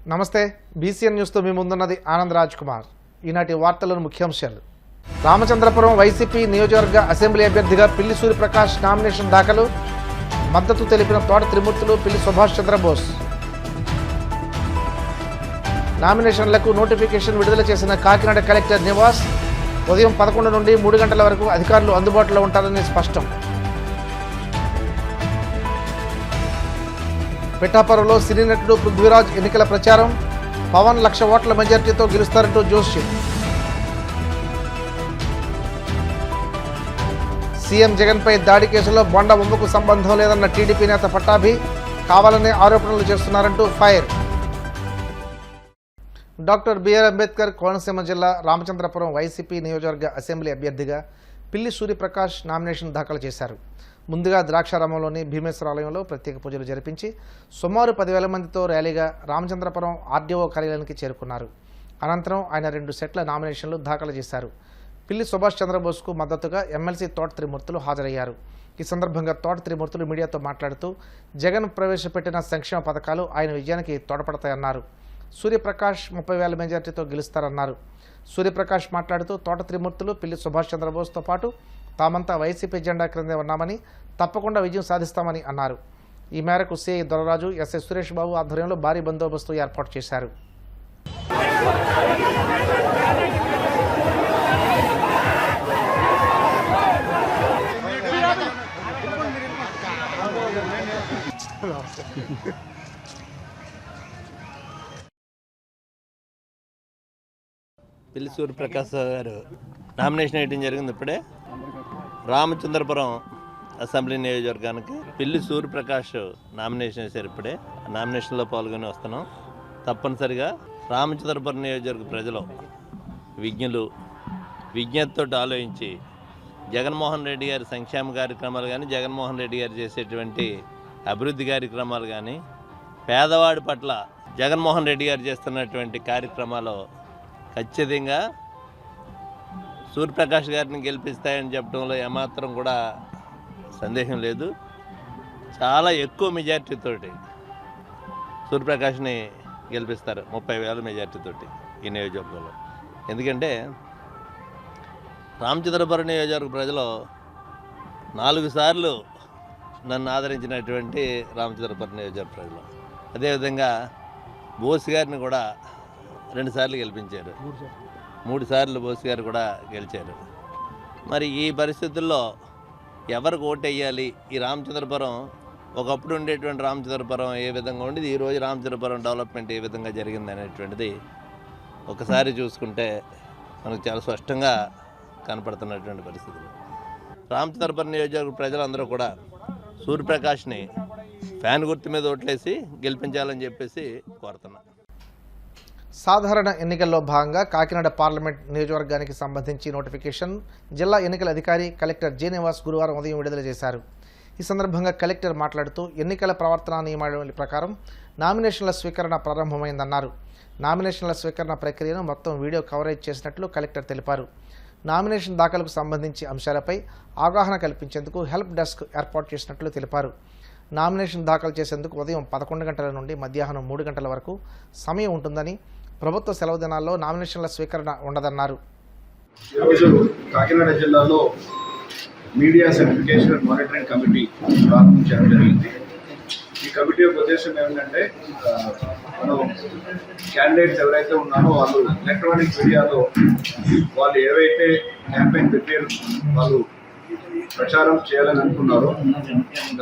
నమస్తే బీసీఎన్ న్యూస్తో మీ ముందున్నది ఆనంద్ రాజ్ కుమార్. ఈనాటి వార్తలను ముఖ్యాంశాలు. రామచంద్రపురం వైసీపీ నియోజకవర్గ అసెంబ్లీ అభ్యర్థిగా పిల్లి సూర్యప్రకాష్ నామినేషన్ దాఖలు. మద్దతు తెలిపిన తోట త్రిమూర్తులు, పిల్లి సుభాష్ చంద్రబోస్. నామినేషన్లకు నోటిఫికేషన్ విడుదల చేసిన కాకినాడ కలెక్టర్ నివాస్. ఉదయం 11 నుండి 3 గంటల వరకు అధికారులు అందుబాటులో ఉంటారని స్పష్టం. పిఠాపురంలో సినీ నటుడు పృథ్వీరాజ్ ఎన్నికల ప్రచారం. పవన్ 1,00,000 ఓట్ల మెజార్టీతో గెలుస్తారంటూ జోష్యం. సీఎం జగన్పై దాడి కేసులో బొండ బొమ్మకు సంబంధం లేదన్న టీడీపీ నేత పట్టాభి. కావాలనే ఆరోపణలు చేస్తున్నారంటూ fire. Doctor BR Ambedkar Konaseema జిల్లా రామచంద్రపురం వైసీపీ నియోజకవర్గ అసెంబ్లీ అభ్యర్థిగా పిల్లి సూర్యప్రకాష్ నామినేషన్ దాఖలు చేశారు. ముందుగా ద్రాక్షారామంలోని భీమేశ్వర ఆలయంలో ప్రత్యేక పూజలు జరిపించి సుమారు 10,000 మందితో ర్యాలీగా రామచంద్రపురం ఆర్డీఓ కార్యాలయానికి చేరుకున్నారు. అనంతరం ఆయన 2 సెట్ల నామినేషన్లు దాఖలు చేశారు. పిల్లి సుభాష్ చంద్రబోస్కు మద్దతుగా ఎమ్మెల్సీ తోట త్రిమూర్తులు హాజరయ్యారు. ఈ సందర్భంగా తోట త్రిమూర్తులు మీడియాతో మాట్లాడుతూ జగన్ ప్రవేశపెట్టిన సంక్షేమ పథకాలు ఆయన విజయానికి తోడ్పడతాయన్నారు. సూర్యప్రకాష్ 30,000 మెజార్టీతో గెలుస్తారన్నారు. సూర్యప్రకాష్ మాట్లాడుతూ తోట త్రిమూర్తులు, పిల్లి సుభాష్ చంద్రబోస్తో పాటు తామంతా వైసీపీ జెండా క్రిందే ఉన్నామని, తప్పకుండా విజయం సాధిస్తామని అన్నారు. ఈ మేరకు సిఐ దొరరాజు, ఎస్ఐ సురేష్ బాబు ఆధ్వర్యంలో భారీ బందోబస్తు ఏర్పాటు చేశారు. పిల్లి సూర్యప్రకాష్ గారు నామినేషన్ వేయడం జరిగింది. ఇప్పుడే రామచంద్రపురం అసెంబ్లీ నియోజకవర్గానికి పిల్లి సూర్యప్రకాష్ నామినేషన్ వేశారు. ఇప్పుడే నామినేషన్లో పాల్గొని వస్తున్నాం. తప్పనిసరిగా రామచంద్రపురం నియోజకవర్గ ప్రజలు విజ్ఞులు, విజ్ఞతతో ఆలోచించి జగన్మోహన్ రెడ్డి గారి సంక్షేమ కార్యక్రమాలు కానీ, జగన్మోహన్ రెడ్డి గారు చేసేటువంటి అభివృద్ధి కార్యక్రమాలు కానీ, పేదవాడి పట్ల జగన్మోహన్ రెడ్డి గారు చేస్తున్నటువంటి కార్యక్రమాలు ఖచ్చితంగా సూర్యప్రకాష్ గారిని గెలిపిస్తాయని చెప్పడంలో ఏమాత్రం కూడా సందేహం లేదు. చాలా ఎక్కువ మెజార్టీతోటి సూర్యప్రకాష్ని గెలిపిస్తారు, 30,000 మెజార్టీతోటి ఈ నియోజకవర్గంలో. ఎందుకంటే రామచంద్రపురం నియోజకవర్గ ప్రజలు 4 సార్లు నన్ను ఆదరించినటువంటి రామచంద్రపురం నియోజకవర్గ ప్రజలు. అదేవిధంగా బోస్ గారిని కూడా 2 సార్లు గెలిపించారు, 3 సార్లు బోస్ గారు కూడా గెలిచారు. మరి ఈ పరిస్థితుల్లో ఎవరికి ఓటు వేయాలి? ఈ రామచంద్రపురం ఒకప్పుడు ఉండేటువంటి రామచంద్రపురం ఏ విధంగా ఉండేది, ఈరోజు రామచంద్రపురం డెవలప్మెంట్ ఏ విధంగా జరిగింది అనేటువంటిది ఒకసారి చూసుకుంటే మనకు చాలా స్పష్టంగా కనపడుతున్నటువంటి పరిస్థితులు. రామచంద్రపురం నియోజకవర్గ ప్రజలందరూ కూడా సూర్యప్రకాష్ని ఫ్యాన్ గుర్తు మీద ఓట్లేసి గెలిపించాలని చెప్పేసి కోరుతున్నారు. సాధారణ ఎన్నికల్లో భాగంగా కాకినాడ పార్లమెంట్ నియోజకవర్గానికి సంబంధించి నోటిఫికేషన్ జిల్లా ఎన్నికల అధికారి కలెక్టర్ జె నివాస్ గురువారం ఉదయం విడుదల చేశారు. ఈ సందర్భంగా కలెక్టర్ మాట్లాడుతూ ఎన్నికల ప్రవర్తనా నియమావళి ప్రకారం నామినేషన్ల స్వీకరణ ప్రారంభమైందన్నారు. నామినేషన్ల స్వీకరణ ప్రక్రియను మొత్తం వీడియో కవరేజ్ చేసినట్లు కలెక్టర్ తెలిపారు. నామినేషన్ దాఖలకు సంబంధించి అంశాలపై అవగాహన కల్పించేందుకు హెల్ప్ డెస్క్ ఏర్పాటు చేసినట్లు తెలిపారు. నామినేషన్ దాఖలు చేసేందుకు ఉదయం 11 గంటల నుండి మధ్యాహ్నం 3 గంటల వరకు సమయం ఉంటుందని, ప్రభుత్వ సెలవు దినాల్లో నామినేషన్ల స్వీకరణ ఉండదన్నారు. ఈరోజు కాకినాడ జిల్లాలో మీడియా సర్టిఫికేషన్ మానిటరింగ్ కమిటీ ప్రారంభించడం జరిగింది. ఈ కమిటీ యొక్క ఉద్దేశం ఏమిటంటే మనం క్యాండిడేట్స్ ఎవరైతే ఉన్నారో వాళ్ళు ఎలక్ట్రానిక్ మీడియాలో వాళ్ళు ఏవైతే క్యాంపెయిన్ మెటీరియల్ వాళ్ళు ప్రచారం చేయాలని అనుకున్నారో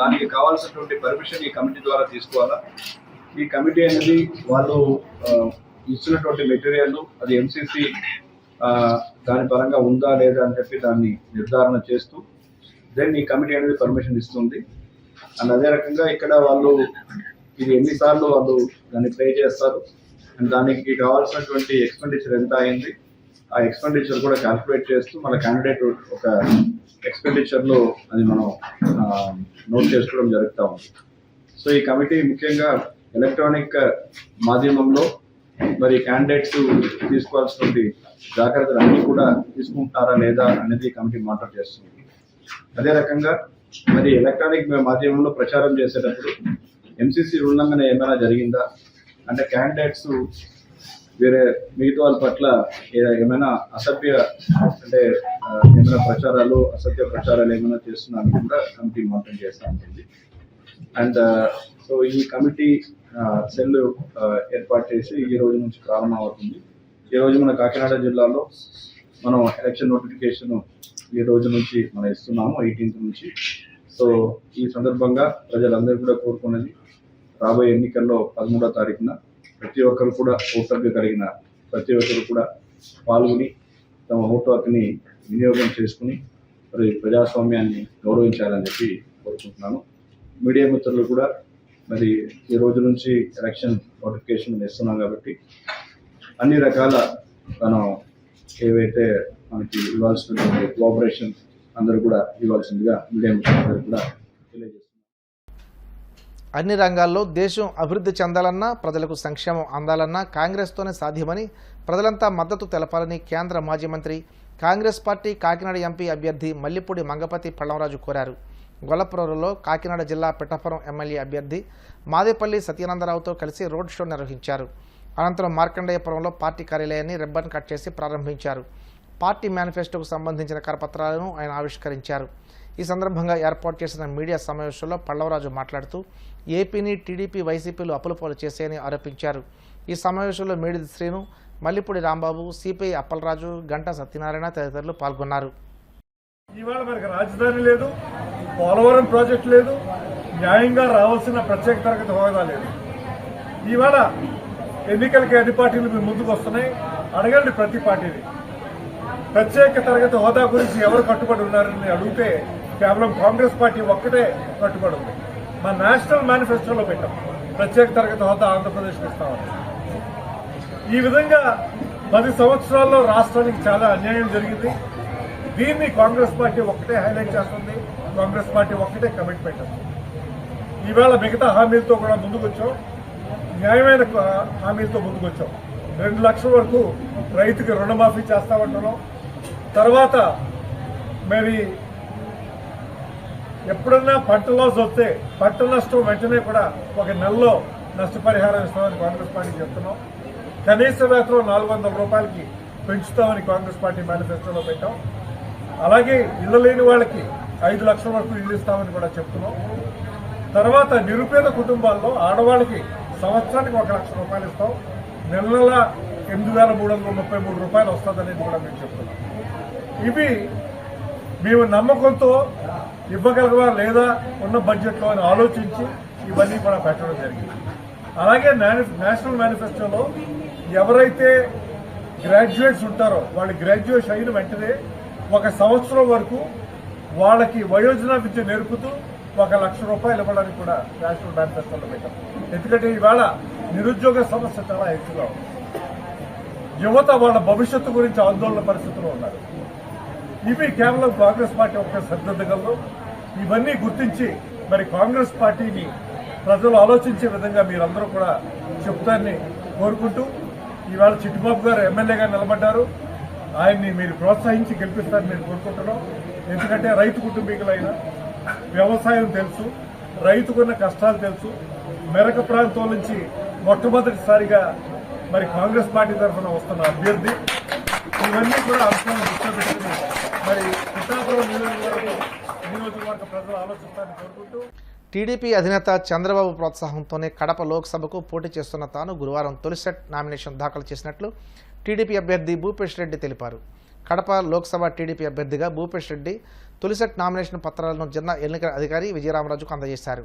దానికి కావాల్సినటువంటి పర్మిషన్ ఈ కమిటీ ద్వారా తీసుకోవాలా. ఈ కమిటీ అనేది వాళ్ళు ఇచ్చినటువంటి మెటీరియల్ అది ఎంసీసీ దాని పరంగా ఉందా లేదా అని చెప్పి దాన్ని నిర్ధారణ చేస్తూ దెన్ ఈ కమిటీ అనేది పర్మిషన్ ఇస్తుంది. అండ్ అదే రకంగా ఇక్కడ వాళ్ళు ఇది ఎన్నిసార్లు వాళ్ళు దాన్ని ప్లే చేస్తారు అండ్ దానికి కావాల్సినటువంటి ఎక్స్పెండిచర్ ఎంత అయింది ఆ ఎక్స్పెండిచర్ కూడా క్యాల్కులేట్ చేస్తూ మన క్యాండిడేట్ ఒక ఎక్స్పెండిచర్లో అది మనం నోట్ చేసుకోవడం జరుగుతూ ఉంది. సో ఈ కమిటీ ముఖ్యంగా ఎలక్ట్రానిక్ మాధ్యమంలో మరి క్యాండిడేట్స్ తీసుకోవాల్సినటువంటి జాగ్రత్తలు అన్నీ కూడా తీసుకుంటారా లేదా అనేది కమిటీ మానిటర్ చేస్తుంది. అదే రకంగా మరి ఎలక్ట్రానిక్ మాధ్యమంలో ప్రచారం చేసేటప్పుడు ఎంసీసీ ఉల్లంఘన ఏమైనా జరిగిందా అంటే క్యాండిడేట్స్ వేరే మిగతా వాళ్ళ పట్ల ఏమైనా అసభ్య అంటే ఏమైనా ప్రచారాలు అసభ్య ప్రచారాలు ఏమైనా చేస్తున్నారని కూడా కమిటీ మానిటర్ చేస్తూ ఉంటుంది. అండ్ సో ఈ కమిటీ సెల్ ఏర్పాటు చేసి ఈ రోజు నుంచి ప్రారంభం అవుతుంది. ఈ రోజు మన కాకినాడ జిల్లాలో మనం ఎలక్షన్ నోటిఫికేషన్ ఈ రోజు నుంచి మనం ఇస్తున్నాము 18th నుంచి. సో ఈ సందర్భంగా ప్రజలందరూ కూడా కోరుకున్నది రాబోయే ఎన్నికల్లో 13వ తారీఖున ప్రతి ఒక్కరు కూడా ఓటు కలిగిన ప్రతి ఒక్కరు కూడా పాల్గొని తమ ఓటు హక్కుని వినియోగం చేసుకుని మరి ప్రజాస్వామ్యాన్ని గౌరవించాలని చెప్పి కోరుకుంటున్నాను. మీడియా మిత్రులు కూడా మరి ఈ రోజు నుంచి ఎలక్షన్ నోటిఫికేషన్ ఇస్తున్నాం కాబట్టి అన్ని రకాల మనం ఏవైతే మనకి ఇవ్వాల్సిన కోఆపరేషన్ అందరూ కూడా ఇవ్వాల్సిందిగా మీడియా మిత్రులు కూడా తెలియజేస్తున్నారు. అన్ని రంగాల్లో దేశం అభివృద్ధి చెందాలన్నా ప్రజలకు సంక్షేమం అందాలన్నా కాంగ్రెస్తోనే సాధ్యమని ప్రజలంతా మద్దతు తెలపాలని కేంద్ర మాజీ మంత్రి కాంగ్రెస్ పార్టీ కాకినాడ ఎంపీ అభ్యర్థి మల్లిపూడి మంగపతి పళ్ళంరాజు కోరారు. గొల్లపురంలో కాకినాడ జిల్లా పిఠాపురం ఎమ్మెల్యే అభ్యర్థి మాదేపల్లి సత్యానందరావుతో కలిసి రోడ్ షో నిర్వహించారు. అనంతరం మార్కండేయపురంలో పార్టీ కార్యాలయాన్ని రిబ్బన్ కట్ చేసి ప్రారంభించారు. పార్టీ మేనిఫెస్టోకు సంబంధించిన కరపత్రాలను ఆయన ఆవిష్కరించారు. ఈ సందర్భంగా ఏర్పాటు చేసిన మీడియా సమావేశంలో పళ్ళవరాజు మాట్లాడుతూ ఏపీని టీడీపీ వైసీపీలు అప్పులపాలు చేశాయని ఆరోపించారు. ఈ సమావేశంలో మేడిది శ్రీను, మల్లిపూడి రాంబాబు, సిపిఐ అప్పలరాజు, గంటా సత్యనారాయణ తదితరులు పాల్గొన్నారు. ఇవాళ మనకి రాజధాని లేదు, పోలవరం ప్రాజెక్టు లేదు, న్యాయంగా రావాల్సిన ప్రత్యేక తరగతి హోదా లేదు. ఇవాళ ఎన్నికలకి అన్ని పార్టీలు మీ ముందుకు వస్తున్నాయి. అడగండి ప్రతి పార్టీని ప్రత్యేక తరగతి హోదా గురించి ఎవరు కట్టుబడి ఉన్నారని అడిగితే కేవలం కాంగ్రెస్ పార్టీ ఒక్కటే కట్టుబడి ఉంది. మా నేషనల్ మేనిఫెస్టోలో పెట్టాం ప్రత్యేక తరగతి హోదా ఆంధ్రప్రదేశ్కి ఇస్తామని. ఈ విధంగా 10 సంవత్సరాల్లో రాష్ట్రానికి చాలా అన్యాయం జరిగింది. దీన్ని కాంగ్రెస్ పార్టీ ఒక్కటే హైలైట్ చేస్తుంది. కాంగ్రెస్ పార్టీ ఒక్కటే కమిట్మెంట్ ఉంది. ఈవేళ మిగతా హామీలతో కూడా ముందుకు వచ్చాం. న్యాయమైన హామీలతో ముందుకు వచ్చాం. 2 లక్షల వరకు రైతుకి రుణమాఫీ చేస్తామంటున్నాం. తర్వాత మరి ఎప్పుడన్నా పంట లాస్ వస్తే పంట నష్టం వెంటనే కూడా 1 నెలలో నష్టపరిహారం ఇస్తామని కాంగ్రెస్ పార్టీ చెప్తున్నాం. కనీస వేతనం 400 రూపాయలకి పెంచుతామని కాంగ్రెస్ పార్టీ మేనిఫెస్టోలో పెట్టాం. అలాగే ఇళ్ల లేని వాళ్ళకి 5 లక్షల వరకు ఇల్లు ఇస్తామని కూడా చెప్తున్నాం. తర్వాత నిరుపేద కుటుంబాల్లో ఆడవాళ్ళకి సంవత్సరానికి 1 లక్ష రూపాయలు ఇస్తాం. నెల 8,333 రూపాయలు వస్తుందనేది కూడా మేము చెప్తున్నాం. ఇవి మేము నమ్మకంతో ఇవ్వగలవా లేదా ఉన్న బడ్జెట్లో అని ఆలోచించి ఇవన్నీ కూడా పెట్టడం జరిగింది. అలాగే నేషనల్ మేనిఫెస్టోలో ఎవరైతే గ్రాడ్యుయేట్స్ ఉంటారో వాళ్ళు గ్రాడ్యుయేషన్ అయిన వెంటనే 1 సంవత్సరం వరకు వాళ్ళకి వయోజన విద్య నేర్పుతూ 1 లక్ష రూపాయలు ఇవ్వడానికి కూడా నేషనల్ మేనిఫెస్టోలో పెట్టాం. ఎందుకంటే ఇవాళ నిరుద్యోగ సమస్య చాలా ఎక్కువగా ఉంది. యువత వాళ్ళ భవిష్యత్తు గురించి ఆందోళన పరిస్థితుల్లో ఉన్నారు. ఇవి కేవలం కాంగ్రెస్ పార్టీ ఒక్క సరిదిద్దగలదు. ఇవన్నీ గుర్తించి మరి కాంగ్రెస్ పార్టీని ప్రజలు ఆలోచించే విధంగా మీరందరూ కూడా చెప్తారని కోరుకుంటూ ఇవాళ చిట్టిబాబు గారు ఎమ్మెల్యేగా నిలబడ్డారు. ఆయన్ని మీరు ప్రోత్సహించి గెలిపిస్తారని నేను కోరుకుంటున్నాం. ఎందుకంటే రైతు కుటుంబీకులైన వ్యవసాయం తెలుసు, రైతుకున్న కష్టాలు తెలుసు. మెరక ప్రాంతం నుంచి మొట్టమొదటిసారిగా మరి కాంగ్రెస్ పార్టీ తరఫున వస్తున్న అభ్యర్థి. ఇవన్నీ కూడా అంశాలను దృష్టిలో పెట్టుకుని మరి పిఠాపురం నియోజకవర్గ ప్రజలు ఆలోచిస్తారని కోరుకుంటూ టీడీపీ అధినేత చంద్రబాబు ప్రోత్సాహంతోనే కడప లోక్సభకు పోటీ చేస్తున్న తాను గురువారం తొలి సెట్ నామినేషన్ దాఖలు చేసినట్లు టీడీపీ అభ్యర్థి భూపేష్ రెడ్డి తెలిపారు. కడప లోక్సభ టీడీపీ అభ్యర్థిగా భూపేష్ రెడ్డి తొలి సెట్ నామినేషన్ పత్రాలను జిల్లా ఎన్నికల అధికారి విజయరామరాజుకు అందజేశారు.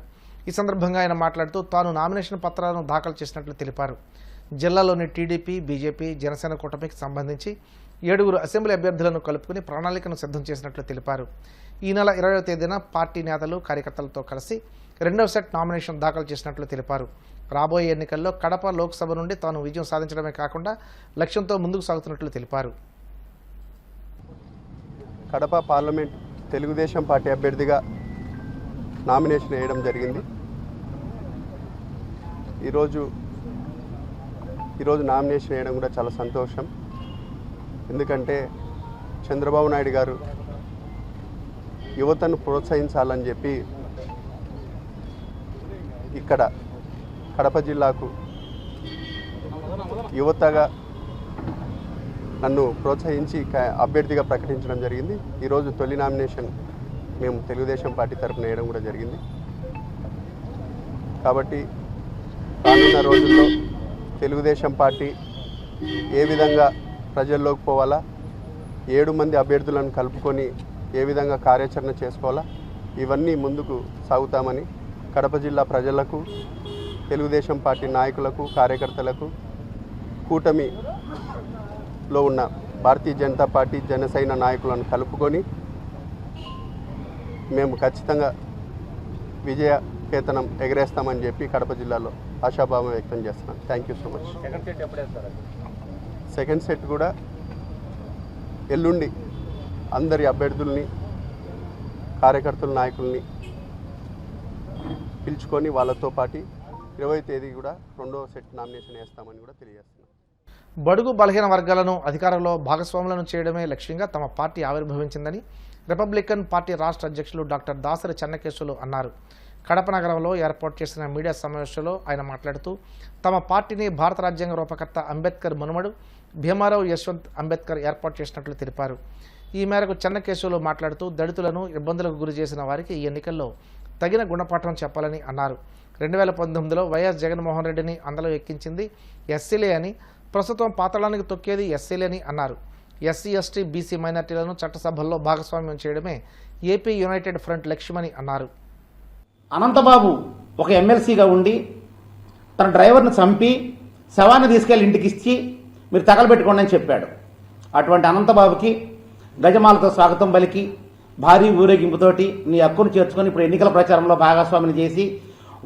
ఈ సందర్భంగా ఆయన మాట్లాడుతూ తాను నామినేషన్ పత్రాలను దాఖలు చేసినట్లు తెలిపారు. జిల్లాలోని టీడీపీ, బీజేపీ, జనసేన కూటమికి సంబంధించి 7 అసెంబ్లీ అభ్యర్థులను కలుపుకుని ప్రణాళికను సిద్ధం చేసినట్లు తెలిపారు. ఈ నెల 20వ తేదీన పార్టీ నేతలు, కార్యకర్తలతో కలిసి 2వ సెట్ నామినేషన్ దాఖలు చేసినట్లు తెలిపారు. రాబోయే ఎన్నికల్లో కడప లోక్సభ నుండి తాను విజయం సాధించడమే కాకుండా లక్ష్యంతో ముందుకు సాగుతున్నట్లు తెలిపారు. కడప పార్లమెంట్ తెలుగుదేశం పార్టీ అభ్యర్థిగా నామినేషన్ వేయడం జరిగింది. ఈరోజు నామినేషన్ వేయడం కూడా చాలా సంతోషం. ఎందుకంటే చంద్రబాబు నాయుడు గారు యువతను ప్రోత్సహించాలని చెప్పి ఇక్కడ కడప జిల్లాకు యువతగా నన్ను ప్రోత్సహించి అభ్యర్థిగా ప్రకటించడం జరిగింది. ఈరోజు తొలి నామినేషన్ మేము తెలుగుదేశం పార్టీ తరఫున వేయడం కూడా జరిగింది. కాబట్టి రానున్న రోజుల్లో తెలుగుదేశం పార్టీ ఏ విధంగా ప్రజల్లోకి పోవాలా, 7 మంది అభ్యర్థులను కలుపుకొని ఏ విధంగా కార్యాచరణ చేసుకోవాలా, ఇవన్నీ ముందుకు సాగుతామని కడప జిల్లా ప్రజలకు, తెలుగుదేశం పార్టీ నాయకులకు, కార్యకర్తలకు, కూటమిలో ఉన్న భారతీయ జనతా పార్టీ, జనసేన నాయకులను కలుపుకొని మేము ఖచ్చితంగా విజయ కేతనం ఎగరేస్తామని చెప్పి కడప జిల్లాలో ఆశాభావం వ్యక్తం చేస్తున్నాను. Thank you so much. Second set కూడా ఎల్లుండి అందరి అభ్యర్థుల్ని, కార్యకర్తల నాయకుల్ని పిలుచుకొని వాళ్ళతో పాటు 20వ తేదీ కూడా 2వ సెట్ నామినేషన్ వేస్తామని కూడా తెలియజేస్తున్నాం. బడుగు బలహీన వర్గాలను అధికారంలో భాగస్వాములను చేయడమే లక్ష్యంగా తమ పార్టీ ఆవిర్భవించిందని రిపబ్లికన్ పార్టీ రాష్ట్ర అధ్యక్షులు డాక్టర్ దాసరి చెన్నకేశవులు అన్నారు. కడప నగరంలో ఏర్పాటు చేసిన మీడియా సమావేశంలో ఆయన మాట్లాడుతూ తమ పార్టీని భారత రాజ్యాంగ రూపకర్త అంబేద్కర్ మనుమడు భీమారావు యశ్వంత్ అంబేద్కర్ ఏర్పాటు చేసినట్లు తెలిపారు. ఈ మేరకు చెన్నకేశవులు మాట్లాడుతూ దళితులను ఇబ్బందులకు గురి చేసిన వారికి ఈ ఎన్నికల్లో తగిన గుణపాఠం చెప్పాలని అన్నారు. 2019లో వైఎస్ జగన్మోహన్ రెడ్డిని అందులో ఎక్కించింది ఎస్సీలే అని, ప్రస్తుతం పాతాళానికి తొక్కేది ఎస్సీలే అని అన్నారు. ఎస్సీ, ఎస్టీ, బీసీ మైనార్టీలను చట్టసభల్లో భాగస్వామ్యం చేయడమే ఏపీ యునైటెడ్ ఫ్రంట్ లక్ష్యమని అన్నారు. అనంతబాబు ఒక ఎమ్మెల్సీగా ఉండి తన డ్రైవర్ని చంపి శవాన్ని తీసుకెళ్లి ఇంటికి ఇచ్చి మీరు తగలబెట్టుకోండి అని చెప్పాడు. అటువంటి అనంతబాబుకి గజమాలతో స్వాగతం పలికి భారీ ఊరేగింపుతోటి నీ హక్కును చేర్చుకొని ఇప్పుడు ఎన్నికల ప్రచారంలో భాగస్వామిని చేసి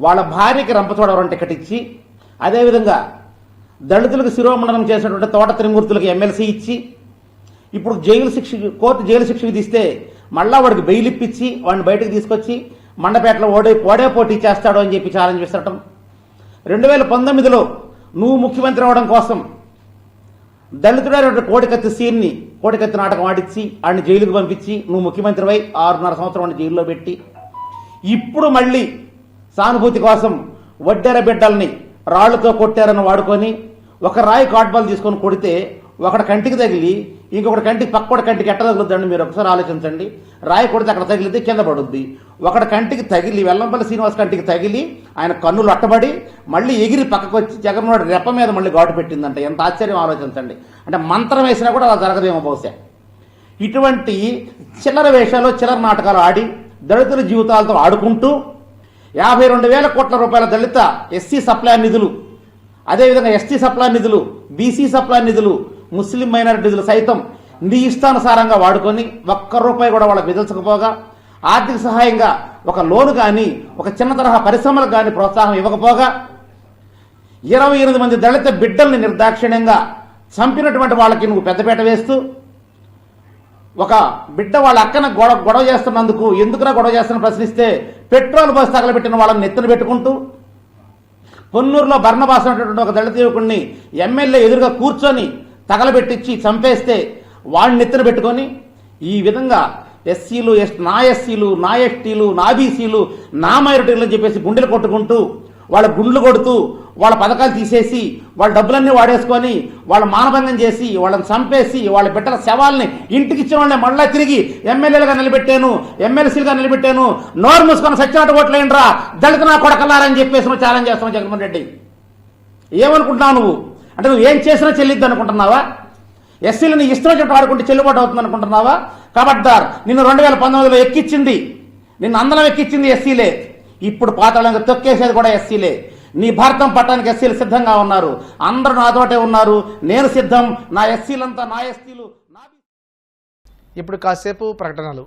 వాళ్ళ భార్యకి రంపచోడవరం టికెట్ ఇచ్చి, అదేవిధంగా దళితులకు శిరోమండనం చేసినటువంటి తోట త్రిమూర్తులకు ఎమ్మెల్సీ ఇచ్చి, ఇప్పుడు కోర్టు జైలు శిక్ష విధిస్తే మళ్ళా వాడికి బెయిల్ ఇప్పించి వాడిని బయటకు తీసుకొచ్చి మండపేటలో ఓడే పోటీ చేస్తాడు అని చెప్పి ఛాలెంజ్ విసరటం. 2019లో నువ్వు ముఖ్యమంత్రి అవడం కోసం దళితుడైన కోడికత్తి నాటకం ఆడించి వాడిని జైలుకు పంపించి నువ్వు ముఖ్యమంత్రివై 6.5 సంవత్సరం వాడిని జైల్లో పెట్టి, ఇప్పుడు మళ్ళీ సానుభూతి కోసం వడ్డెర బిడ్డల్ని రాళ్లతో కొట్టారని వాడుకొని ఒక రాయి కాట్బాల్ తీసుకొని కొడితే ఒకటి కంటికి తగిలి ఇంకొకటి కంటికి పక్కోటి కంటికి ఎట్ట తగులుద్దండి మీరు ఒకసారి ఆలోచించండి. రాయి కొడితే అక్కడ తగిలితే కింద పడుద్ది. ఒకటి కంటికి తగిలి వెల్లంపల్లి శ్రీనివాస్ కంటికి తగిలి ఆయన కన్నులు అట్టబడి మళ్ళీ ఎగిరి పక్కకు వచ్చి జగన్మోహన్ రెప్ప మీద మళ్ళీ ఘాటు పెట్టిందంటే ఎంత ఆశ్చర్యం ఆలోచించండి. అంటే మంత్రం వేసినా కూడా అలా జరగదేమో బహుశా. ఇటువంటి చిల్లర వేషాలు, చిల్లర నాటకాలు ఆడి దళితుల జీవితాలతో ఆడుకుంటూ 52,000 కోట్ల రూపాయల దళిత ఎస్సీ సప్లై నిధులు, అదేవిధంగా ఎస్టీ సప్లై నిధులు, బీసీ సప్లై నిధులు, ముస్లిం మైనారిటీ నిధులు సైతం నీ ఇష్టానుసారంగా వాడుకొని ₹1 కూడా వాళ్ళకి విదల్చకపోగా, ఆర్థిక సహాయంగా ఒక లోను కానీ ఒక చిన్న తరహా పరిశ్రమలకు కానీ ప్రోత్సాహం ఇవ్వకపోగా 28 మంది దళిత బిడ్డల్ని నిర్దాక్షిణ్యంగా చంపినటువంటి వాళ్ళకి నువ్వు పెద్దపేట వేస్తూ, ఒక బిడ్డ వాళ్ళ అక్కన గొడవ చేస్తున్నందుకు ఎందుకురా గొడవ చేస్తున్న ప్రశ్నిస్తే పెట్రోల్ బస్ తగలబెట్టిన వాళ్ళని నెత్తిన పెట్టుకుంటూ, పొన్నూరులో బర్ణబాస్ అనేటువంటి ఒక దళిత యువకుడిని ఎమ్మెల్యే ఎదురుగా కూర్చొని తగలబెట్టించి చంపేస్తే వాడిని నెత్తిన పెట్టుకొని ఈ విధంగా ఎస్సీలు, నా ఎస్సీలు, నా ఎస్టీలు, నా బీసీలు, నా మైనారిటీలు అని చెప్పేసి గుండెలు కొట్టుకుంటూ వాళ్ళ గుండ్లు కొడుతూ వాళ్ళ పథకాలు తీసేసి వాళ్ళ డబ్బులన్నీ వాడేసుకొని వాళ్ళ మానభంగం చేసి వాళ్ళని చంపేసి వాళ్ళ బిడ్డల శవాల్ని ఇంటికి ఇచ్చిన వాళ్ళని మళ్ళా తిరిగి ఎమ్మెల్యేలుగా నిలబెట్టాను, ఎమ్మెల్సీలుగా నిలబెట్టాను, నోరు మూసుకొని సత్యనాట ఓట్లేండ్రా దళిత నా కొడకల్లారని చెప్పేసి నువ్వు ఛాలెంజ్ చేస్తావు జగన్మోహన్ రెడ్డి. ఏమనుకుంటున్నావు నువ్వు? అంటే నువ్వు ఏం చేసినా చెల్లిద్దు అనుకుంటున్నావా? ఎస్సీలని ఇష్టం చెప్పి ఆడుకుంటే చెల్లుబాటు అవుతుంది అనుకుంటున్నావా? కబడ్దార్, నిన్ను 2019లో ఎక్కించింది, నిన్ను అందరం ఎక్కించింది ఎస్సీలే, ఇప్పుడు పాతాళంగా తొక్కేసేది కూడా ఎస్సీలే. నీ భారతం పట్టడానికి ఎస్సీలు సిద్ధంగా ఉన్నారు, అందరూ నాతోటే ఉన్నారు, నేను సిద్ధం, నా ఎస్సీలంతా నా ఎస్సీలు. ఇప్పుడు కాసేపు ప్రకటనలు.